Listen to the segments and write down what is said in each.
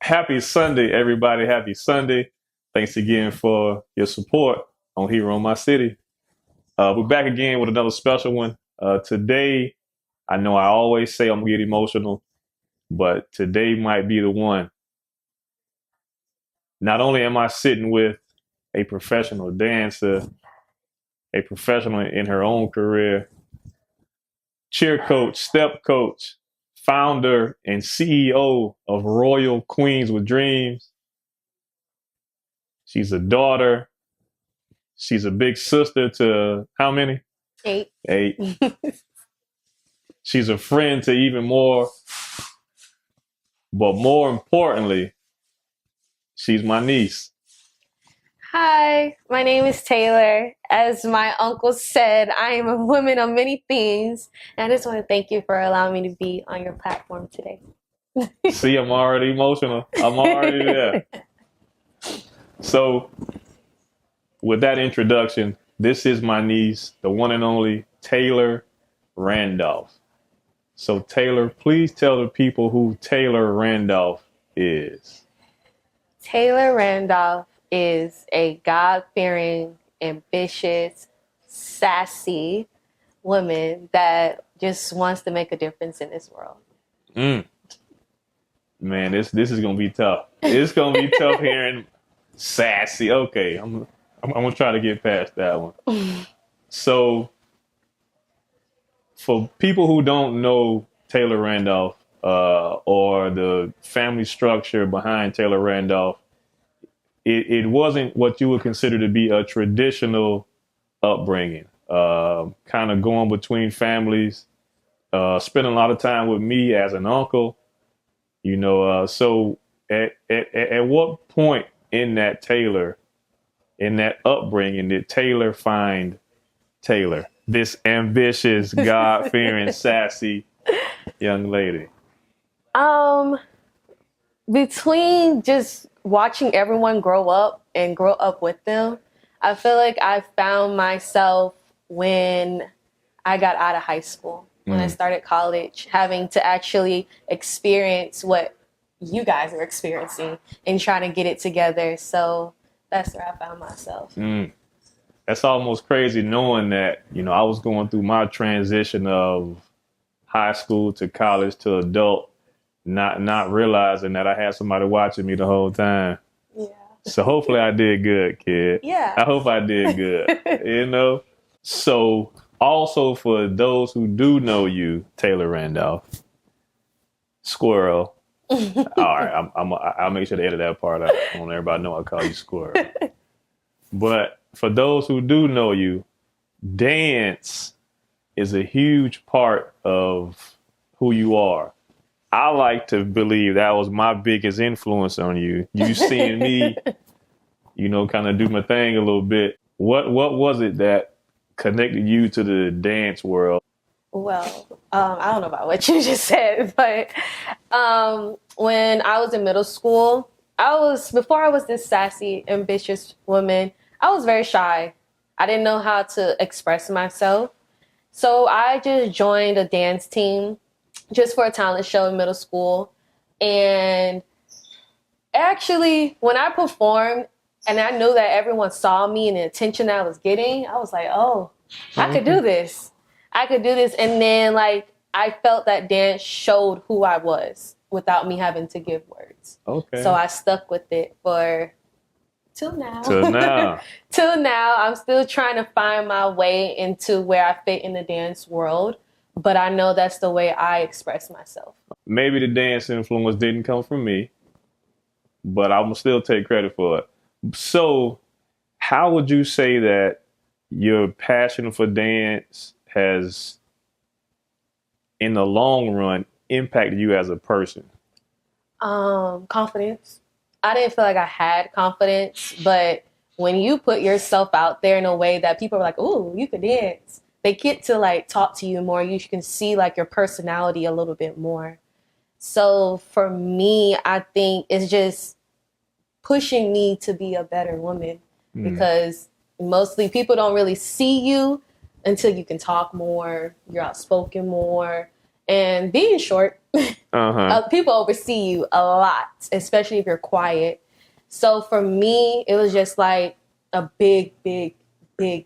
Happy Sunday, everybody. Happy Sunday. Thanks again for your support on Here on My City. We're back again with another special one. Today, I know I always say I'm going to get emotional, but today might be the one. Not only am I sitting with a professional dancer, a professional in her own career, cheer coach, step coach, founder, and CEO of Royal Queens with Dreams. She's a daughter. She's a big sister to how many? Eight. Eight. She's a friend to even more. But more importantly, she's my niece. Hi, my name is Taylor. As my uncle said, I am a woman of many things. And I just want to thank you for allowing me to be on your platform today. See, I'm already emotional. I'm already there. So, with that introduction, this is my niece, the one and only Taylor Randolph. So, Taylor, please tell the people who Taylor Randolph is. Taylor Randolph is a God-fearing, ambitious, sassy woman that just wants to make a difference in this world. Man, this is gonna be tough. It's gonna be tough hearing sassy. Okay, I'm gonna try to get past that one. So, for people who don't know Taylor Randolph or the family structure behind Taylor Randolph, it wasn't what you would consider to be a traditional upbringing. Kind of going between families, spending a lot of time with me as an uncle. So at what point in that upbringing, did Taylor find Taylor, this ambitious, God-fearing, sassy young lady? Between just watching everyone grow up and grow up with them, I feel like I found myself when I got out of high school, when I started college, having to actually experience what you guys are experiencing and trying to get it together. So that's where I found myself. That's almost crazy knowing that, I was going through my transition of high school to college to adult, not realizing that I had somebody watching me the whole time. Yeah. So hopefully I did good, kid. Yeah. I hope I did good, So also for those who do know you, Taylor Randolph, Squirrel. All right, I'll make sure to edit that part out. I want everybody to know I call you Squirrel. But for those who do know you, dance is a huge part of who you are. I like to believe that was my biggest influence on you. You seeing me, kind of do my thing a little bit. What was it that connected you to the dance world? Well, I don't know about what you just said, but when I was in middle school, before I was this sassy, ambitious woman, I was very shy. I didn't know how to express myself. So I just joined a dance team just for a talent show in middle school. And actually, when I performed and I knew that everyone saw me and the attention I was getting, I was like, oh, I could do this. I could do this. And then I felt that dance showed who I was without me having to give words. Okay. So I stuck with it till now. Till now. I'm still trying to find my way into where I fit in the dance world. But I know that's the way I express myself. Maybe the dance influence didn't come from me, but I'm going to still take credit for it. So how would you say that your passion for dance has, in the long run, impacted you as a person? Confidence. I didn't feel like I had confidence, but when you put yourself out there in a way that people are like, ooh, you could dance, they get to talk to you more. You can see your personality a little bit more. So for me, I think it's just pushing me to be a better woman because mostly people don't really see you until you can talk more, you're outspoken more. And being short People oversee you a lot, especially if you're quiet. So for me, it was just like a big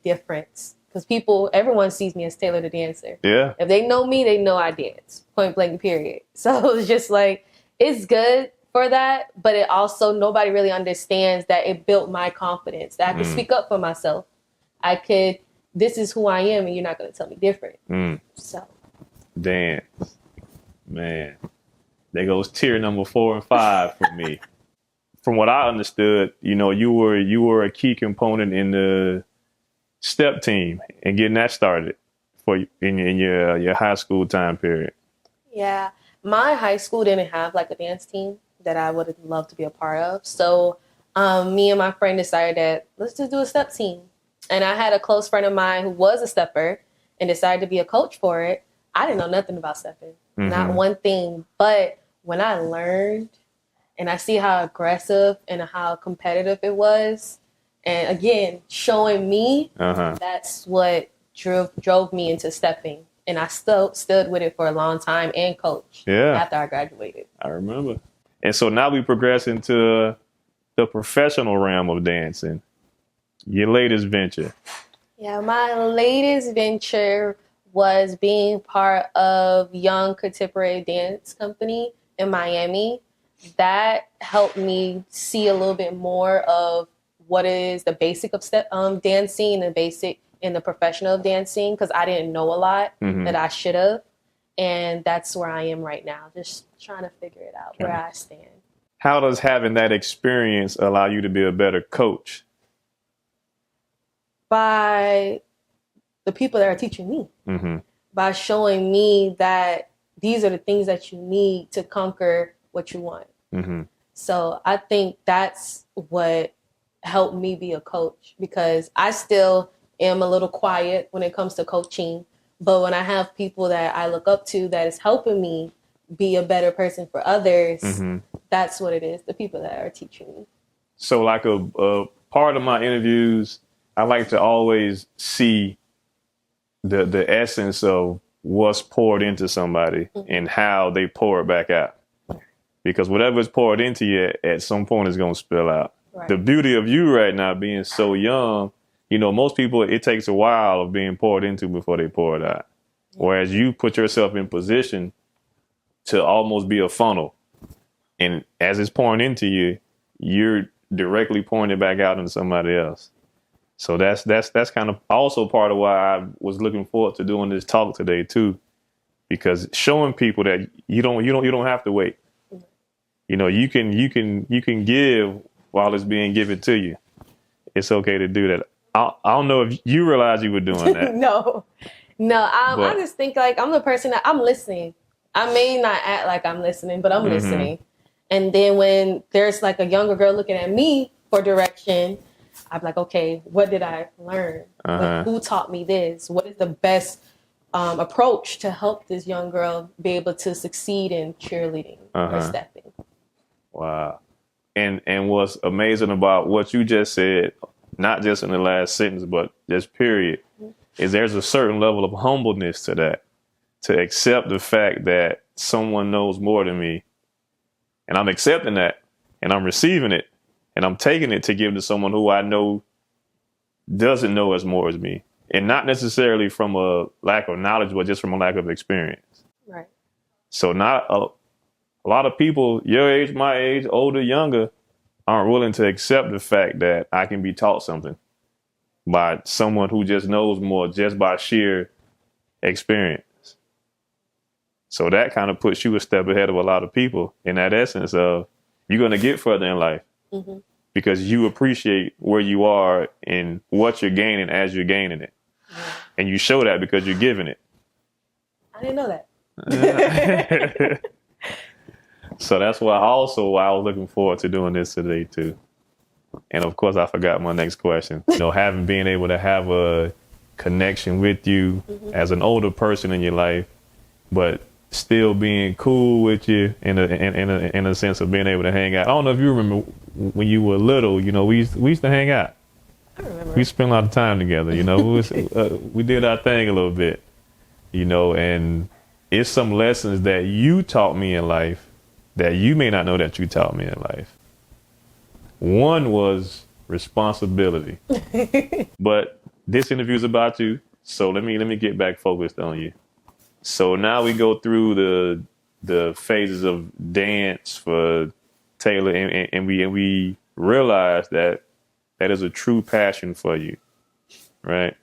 difference. Because everyone sees me as Taylor the dancer. Yeah. If they know me, they know I dance. Point blank, period. So it's just like, it's good for that, but it also, nobody really understands that it built my confidence, that I could speak up for myself. This is who I am, and you're not going to tell me different. So. Dance. Man. There goes tier number 4 and 5 for me. From what I understood, you were a key component in the step team and getting that started in your high school time period. Yeah, my high school didn't have like a dance team that I would have loved to be a part of. So me and my friend decided that let's just do a step team. And I had a close friend of mine who was a stepper and decided to be a coach for it. I didn't know nothing about stepping, not one thing. But when I learned and I see how aggressive and how competitive it was, and again, showing me, that's what drove me into stepping. And I stood with it for a long time and coached after I graduated. I remember. And so now we progress into the professional realm of dancing. Your latest venture. Yeah, my latest venture was being part of Young Contemporary Dance Company in Miami. That helped me see a little bit more of what is the basic of dancing, the basic and the professional of dancing, because I didn't know a lot that I should have. And that's where I am right now, just trying to figure it out, where I stand. How does having that experience allow you to be a better coach? By the people that are teaching me, by showing me that these are the things that you need to conquer what you want. So I think that's what helped me be a coach, because I still am a little quiet when it comes to coaching. But when I have people that I look up to that is helping me be a better person for others, that's what it is, the people that are teaching me. So like a part of my interviews, I like to always see the essence of what's poured into somebody and how they pour it back out. Because whatever's poured into you at some point is going to spill out. Right. The beauty of you right now being so young, most people, it takes a while of being poured into before they pour it out. Whereas you put yourself in position to almost be a funnel. And as it's pouring into you, you're directly pouring it back out into somebody else. So that's kind of also part of why I was looking forward to doing this talk today too, because showing people that you don't have to wait. You can give while it's being given to you. It's okay to do that. I don't know if you realize you were doing that. No. I just think like I'm the person that I'm listening. I may not act like I'm listening, but I'm listening. And then when there's like a younger girl looking at me for direction, I'm like, okay, what did I learn? Like, who taught me this? What is the best approach to help this young girl be able to succeed in cheerleading or stepping? Wow. And what's amazing about what you just said, not just in the last sentence, but just period, is there's a certain level of humbleness to that, to accept the fact that someone knows more than me. And I'm accepting that, and I'm receiving it, and I'm taking it to give to someone who I know doesn't know as more as me. And not necessarily from a lack of knowledge, but just from a lack of experience. Right. So not a lot of people, your age, my age, older, younger, aren't willing to accept the fact that I can be taught something by someone who just knows more just by sheer experience. So that kind of puts you a step ahead of a lot of people in that essence of you're going to get further in life because you appreciate where you are and what you're gaining as you're gaining it. And you show that because you're giving it. I didn't know that. So that's why I was looking forward to doing this today too. And of course, I forgot my next question. Having been able to have a connection with you as an older person in your life, but still being cool with you in a sense of being able to hang out. I don't know if you remember when you were little. We used to hang out. I remember. We spent a lot of time together. We did our thing a little bit. And it's some lessons that you taught me in life that you may not know that you taught me in life. One was responsibility. But this interview is about you, so let me get back focused on you. So now we go through the phases of dance for Taylor, and we realize that is a true passion for you, right?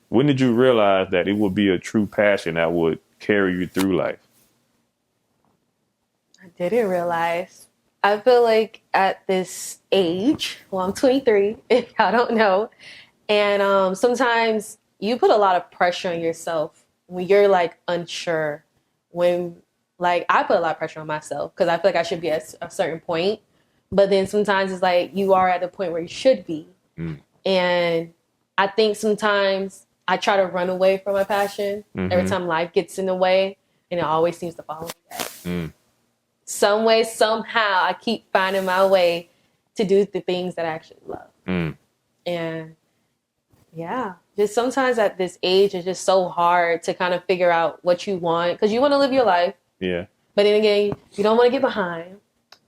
When did you realize that it would be a true passion that would carry you through life? I didn't realize. I feel like at this age, well, I'm 23, if y'all don't know, and sometimes you put a lot of pressure on yourself when you're like unsure. When like I put a lot of pressure on myself because I feel like I should be at a certain point, but then sometimes it's like you are at the point where you should be, and I think sometimes I try to run away from my passion every time life gets in the way, and it always seems to follow me back. Some way, somehow, I keep finding my way to do the things that I actually love. And yeah, just sometimes at this age, it's just so hard to kind of figure out what you want because you want to live your life. Yeah. But then again, you don't want to get behind.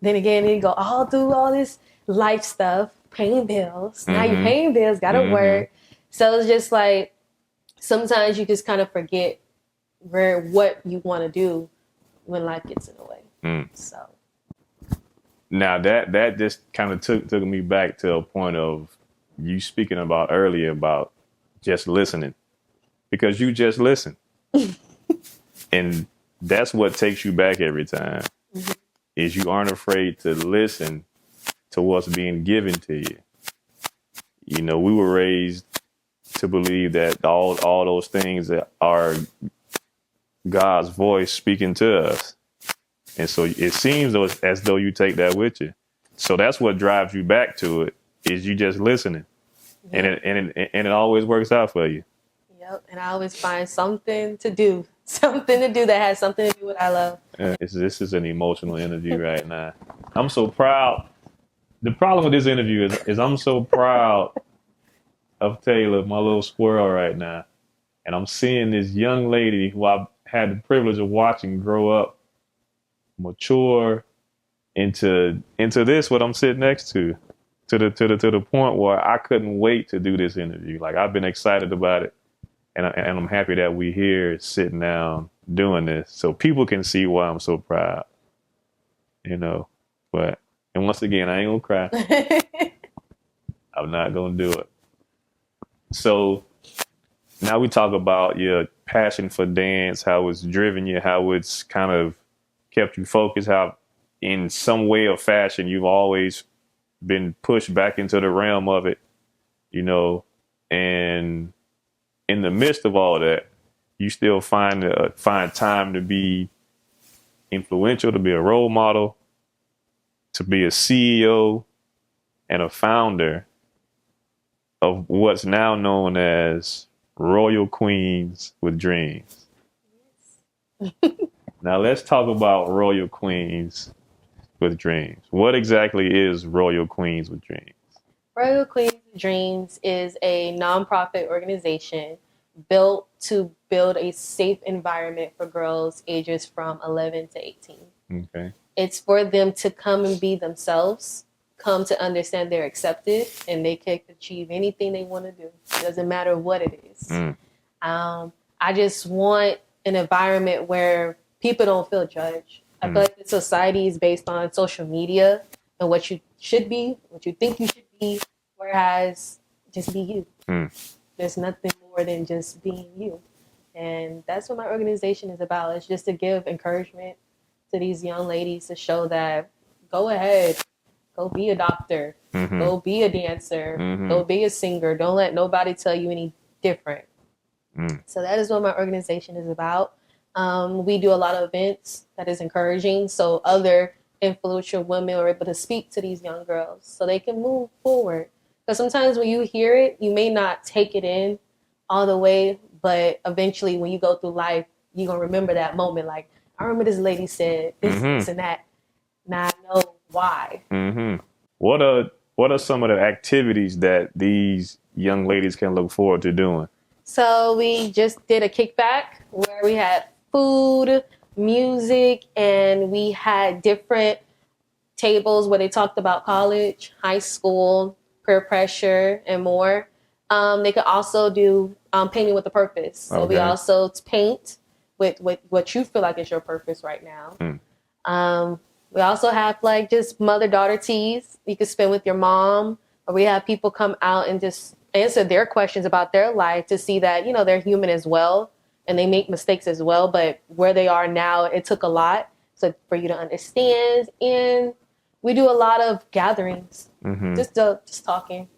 Then again, you go all through all this life stuff, paying bills. Now you're paying bills, got to work. So it's just like sometimes you just kind of forget what you want to do when life gets in the way. So now that just kind of took me back to a point of you speaking about earlier about just listening, because you just listen. And that's what takes you back every time is you aren't afraid to listen to what's being given to you. You know, we were raised to believe that all those things are God's voice speaking to us. And so it seems as though you take that with you. So that's what drives you back to it is you just listening. Yep. And it always works out for you. Yep. And I always find something to do that has something to do with what I love. This is an emotional interview right now. I'm so proud. The problem with this interview is I'm so proud of Taylor, my little squirrel right now. And I'm seeing this young lady who I've had the privilege of watching grow up, mature into this, what I'm sitting next to the point where I couldn't wait to do this interview. Like I've been excited about it. And I'm happy that we're here sitting down doing this so people can see why I'm so proud, you know. And once again, I ain't gonna cry. I'm not gonna do it. So now we talk about your passion for dance, how it's driven you, how it's kind of kept you focused, how in some way or fashion you've always been pushed back into the realm of it, you know, and in the midst of all that, you still find time to be influential, to be a role model, to be a CEO and a founder of what's now known as Royal Queens with Dreams. Now let's talk about Royal Queens with Dreams. What exactly is Royal Queens with Dreams? Royal Queens with Dreams is a nonprofit organization built to build a safe environment for girls ages from 11 to 18. Okay. It's for them to come and be themselves, come to understand they're accepted, and they can achieve anything they want to do. It doesn't matter what it is. I just want an environment where people don't feel judged. I feel like the society is based on social media and what you should be, what you think you should be, whereas just be you. There's nothing more than just being you. And that's what my organization is about. It's just to give encouragement to these young ladies to show that go ahead, go be a doctor, go be a dancer, go be a singer. Don't let nobody tell you any different. So that is what my organization is about. We do a lot of events that is encouraging. So other influential women are able to speak to these young girls so they can move forward. Because sometimes when you hear it, you may not take it in all the way, but eventually when you go through life, you're going to remember that moment. Like, I remember this lady said this and that. Now I know why. What are some of the activities that these young ladies can look forward to doing? So we just did a kickback where we had food, music, and we had different tables where they talked about college, high school, peer pressure, and more. They could also do painting with a purpose. So we also paint with what you feel like is your purpose right now. We also have like just mother-daughter teas you can spend with your mom, or we have people come out and just answer their questions about their life to see that, you know, they're human as well and they make mistakes as well. But where they are now, it took a lot so for you to understand. And we do a lot of gatherings, just talking,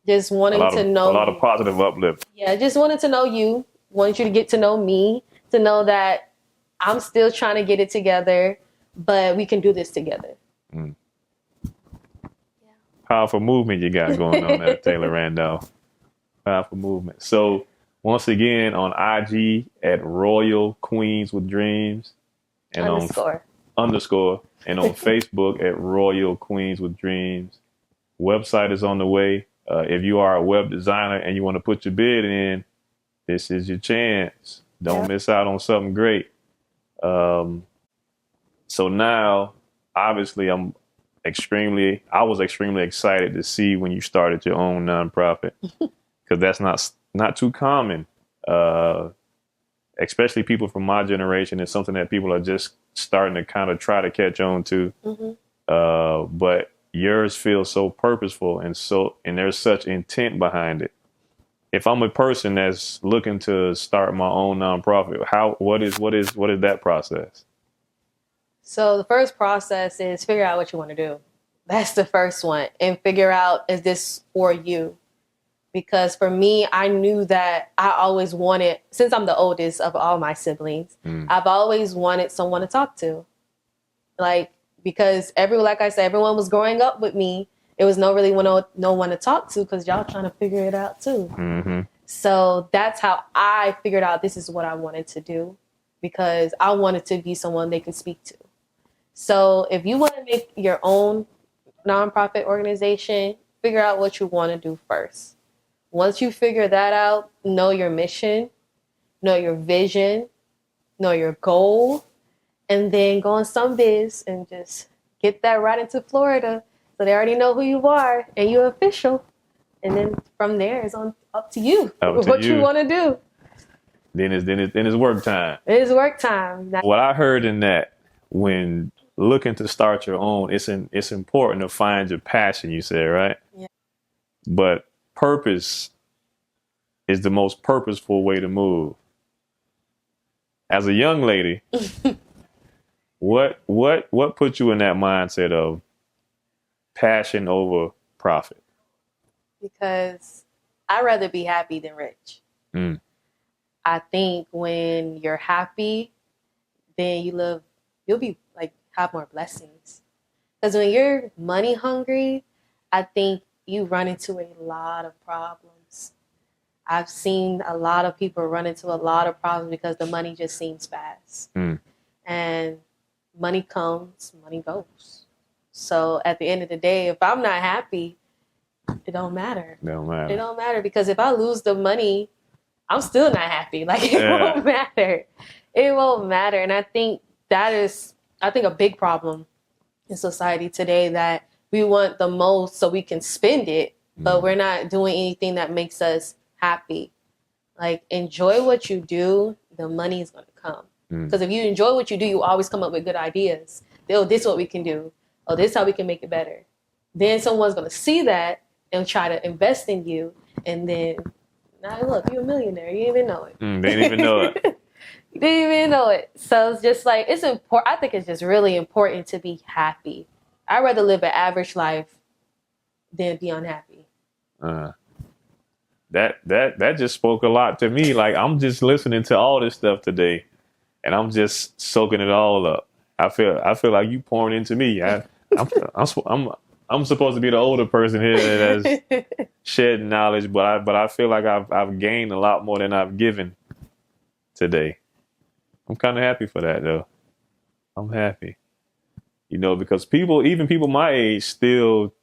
just wanting to know. A lot of positive uplift. Yeah, just wanted to know you, wanted you to get to know me, to know that I'm still trying to get it together, but we can do this together. Yeah. Powerful movement you got going on there, Taylor Randolph. Powerful movement. So once again, on IG at Royal Queens with Dreams, and underscore, and on Facebook at Royal Queens with Dreams. Website is on the way. If you are a web designer and you want to put your bid in, this is your chance. Don't miss out on something great. So now, obviously, I was extremely excited to see when you started your own nonprofit, because that's not too common. Especially people from my generation. It's something that people are just starting to kind of try to catch on to. But yours feels so purposeful and there's such intent behind it. If I'm a person that's looking to start my own nonprofit, what is that process? So the first process is figure out what you want to do. That's the first one. And figure out, is this for you? Because for me, I knew that I always wanted, since I'm the oldest of all my siblings, I've always wanted someone to talk to. Like, because like I said, everyone was growing up with me. It was no one to talk to because y'all trying to figure it out too. So that's how I figured out this is what I wanted to do, because I wanted to be someone they could speak to. So if you want to make your own nonprofit organization, figure out what you want to do first. Once you figure that out, know your mission, know your vision, know your goal, and then go on some biz and just get that right into Florida so they already know who you are and you're official. And then from there, it's up to you what you want to do. Then it's work time. It is work time. What I heard in that, when looking to start your own, it's important to find your passion, you said, right? Yeah. But purpose is the most purposeful way to move. As a young lady, what put you in that mindset of passion over profit? Because I'd rather be happy than rich. I think when you're happy, then you'll be like, have more blessings. Because when you're money hungry, I think you run into a lot of problems. I've seen a lot of people run into a lot of problems because the money just seems fast. And money comes, money goes. So at the end of the day, if I'm not happy, it don't matter. It don't matter, because if I lose the money, I'm still not happy. Like, it won't matter. It won't matter. And I think that is, a big problem in society today, that we want the most so we can spend it, but we're not doing anything that makes us happy. Like, enjoy what you do. The money is going to come. Because if you enjoy what you do, you always come up with good ideas. Oh, this is what we can do. Oh, this is how we can make it better. Then someone's going to see that and try to invest in you. And then, now look, you're a millionaire. You didn't even know it. They didn't even know it. You didn't even know it. So it's just like, it's important. I think it's just really important to be happy. I'd rather live an average life than be unhappy. That just spoke a lot to me. Like, I'm just listening to all this stuff today, and I'm just soaking it all up. I feel like you pouring into me. I'm supposed to be the older person here that's shedding knowledge, but I feel like I've gained a lot more than I've given today. I'm kind of happy for that, though. I'm happy, because even people my age still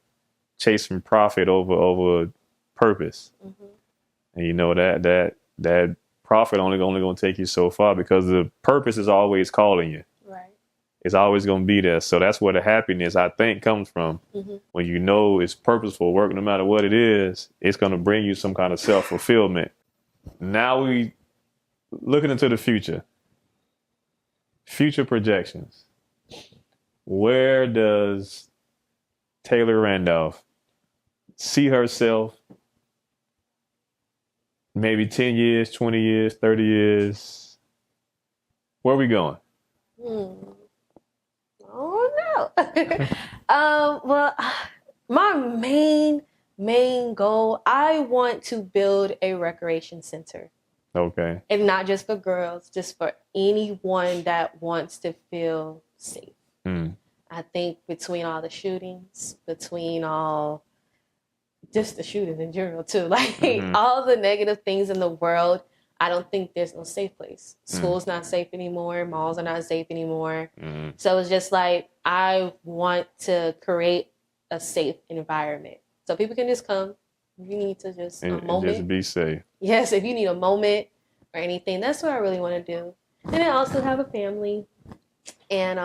chasing profit over purpose, and that profit only going to take you so far because the purpose is always calling you. Right. It's always going to be there. So that's where the happiness, I think, comes from. Mm-hmm. When you know it's purposeful work, no matter what it is, it's going to bring you some kind of self-fulfillment. Now we looking into the future. Future projections. Where does Taylor Randolph see herself maybe 10 years, 20 years, 30 years? Where are we going? Oh no. Well, my main goal, I want to build a recreation center. Okay. And not just for girls, just for anyone that wants to feel safe. I think between all the shootings, between all just the shootings in general too, like all the negative things in the world, I don't think there's no safe place. School's not safe anymore. Malls are not safe anymore. So it's just like, I want to create a safe environment. So people can just come. If you need to just a moment. And just be safe. Yes, if you need a moment or anything, that's what I really want to do. And I also have a family. And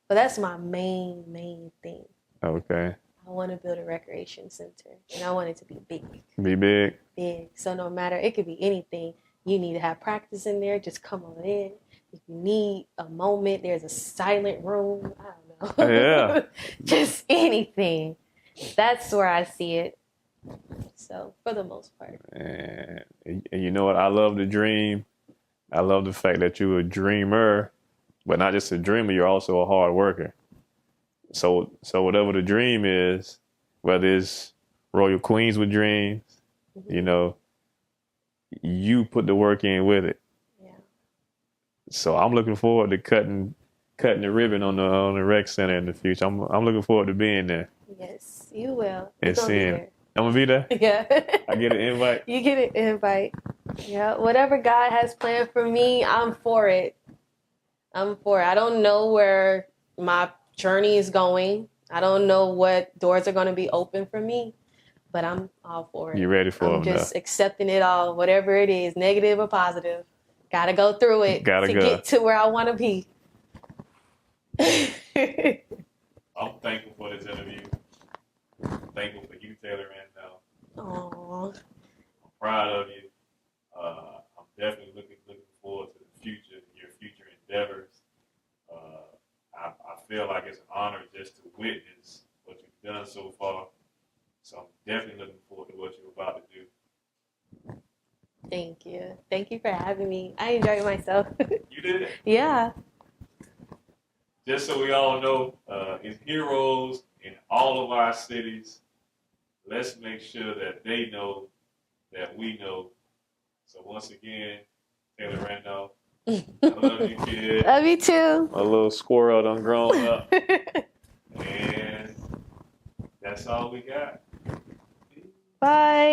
but that's my main thing. Okay. I want to build a recreation center. And I want it to be big. Be big? Big. So no matter, it could be anything. You need to have practice in there, just come on in. If you need a moment, there's a silent room. I don't know. Yeah. Just anything. That's where I see it. So for the most part. And you know what? I love the dream. I love the fact that you're a dreamer, but not just a dreamer, you're also a hard worker. So whatever the dream is, whether it's Royal Queens with dreams, you know, you put the work in with it. Yeah. So I'm looking forward to cutting the ribbon on the rec center in the future. I'm looking forward to being there. Yes, you will. And seeing. I'm gonna be there. Yeah. I get an invite. You get an invite. Yeah. Whatever God has planned for me, I'm for it. I'm for it. I don't know where my journey is going. I don't know what doors are going to be open for me, but I'm all for it. You ready for it? I'm just accepting it all, whatever it is, negative or positive. Gotta go through it to get to where I want to be. I'm thankful for this interview. I'm thankful for you, Taylor Randolph. Aww. I'm proud of you. I'm definitely looking forward to the future, your future endeavors. I feel like it's an honor just to witness what you've done so far. So I'm definitely looking forward to what you're about to do. Thank you. Thank you for having me. I enjoyed myself. You did? Yeah. Just so we all know, it's heroes in all of our cities. Let's make sure that they know that we know. So once again, Taylor Randolph, I love you, kid. Love you too. A little squirrel done grown up. And that's all we got. Bye.